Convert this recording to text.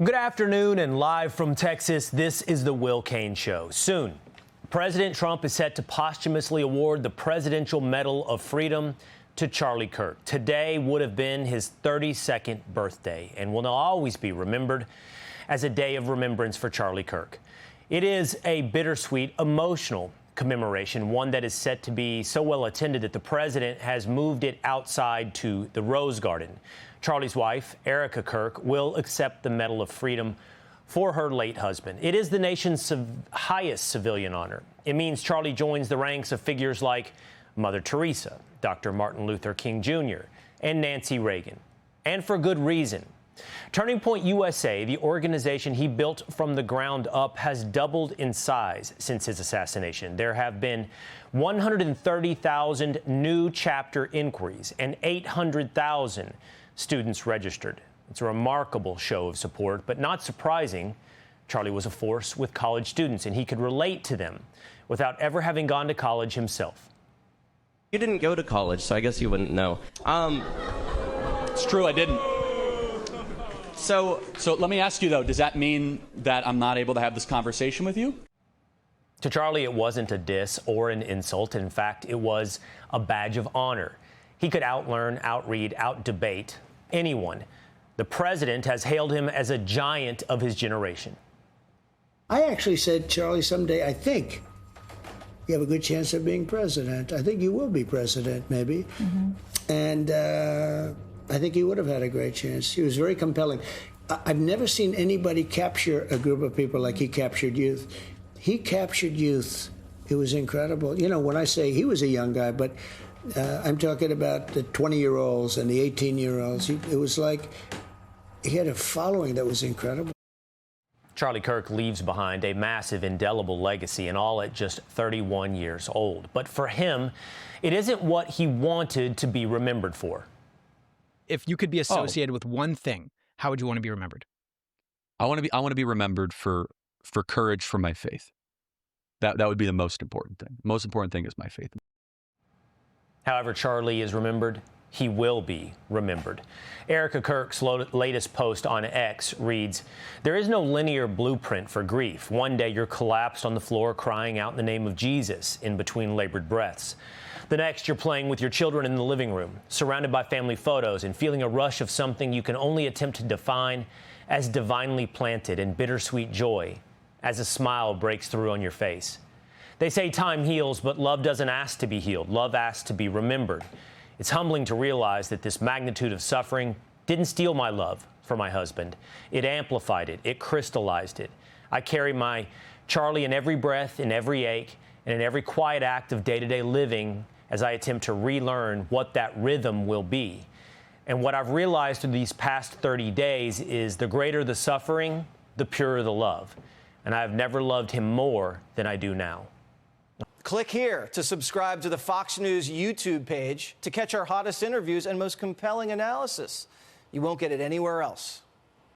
Good afternoon, and live from Texas, this is the Will Cain Show. Soon, President Trump is set to posthumously award the Presidential Medal of Freedom to Charlie Kirk. Today would have been his 32nd birthday and will now always be remembered as a day of remembrance for Charlie Kirk. It is a bittersweet, emotional commemoration, one that is set to be so well attended that the president has moved it outside to the Rose Garden. Charlie's wife, Erica Kirk, will accept the Medal of Freedom for her late husband. It is the nation's highest civilian honor. It means Charlie joins the ranks of figures like Mother Teresa, Dr. Martin Luther King Jr., and Nancy Reagan. And for good reason. Turning Point USA, the organization he built from the ground up, has doubled in size since his assassination. There have been 130,000 new chapter inquiries and 800,000 students registered. It's a remarkable show of support, but not surprising. Charlie was a force with college students, and he could relate to them without ever having gone to college himself. You didn't go to college, so I guess you wouldn't know. It's true, I didn't. So let me ask you, though, does that mean that I'm not able to have this conversation with you? To Charlie, it wasn't a diss or an insult. In fact, it was a badge of honor. He could outlearn, outread, outdebate anyone. The president has hailed him as a giant of his generation. I actually said, Charlie, someday I think you have a good chance of being president. I think you will be president, maybe. Mm-hmm. And I think he would have had a great chance. He was very compelling. I've never seen anybody capture a group of people like he captured youth. He captured youth. It was incredible. You know, when I say he was a young guy, but I'm talking about the 20-year-olds and the 18-year-olds. It was like he had a following that was incredible. Charlie Kirk leaves behind a massive, indelible legacy, and all at just 31 years old. But for him, it isn't what he wanted to be remembered for. If you could be associated with one thing, how would you want to be remembered? I want to be remembered for courage for my faith. That would be the most important thing. The most important thing is my faith. However Charlie is remembered, he will be remembered. Erica Kirk's latest post on X reads, "There is no linear blueprint for grief. One day you're collapsed on the floor crying out in the name of Jesus in between labored breaths. The next, you're playing with your children in the living room, surrounded by family photos and feeling a rush of something you can only attempt to define as divinely planted and bittersweet joy as a smile breaks through on your face. They say time heals, but love doesn't ask to be healed. Love asks to be remembered. It's humbling to realize that this magnitude of suffering didn't steal my love for my husband. It amplified it. It crystallized it. I carry my Charlie in every breath, in every ache, and in every quiet act of day-to-day living as I attempt to relearn what that rhythm will be. And what I've realized through these past 30 days is the greater the suffering, the purer the love. And I have never loved him more than I do now." Click here to subscribe to the Fox News YouTube page to catch our hottest interviews and most compelling analysis. You won't get it anywhere else.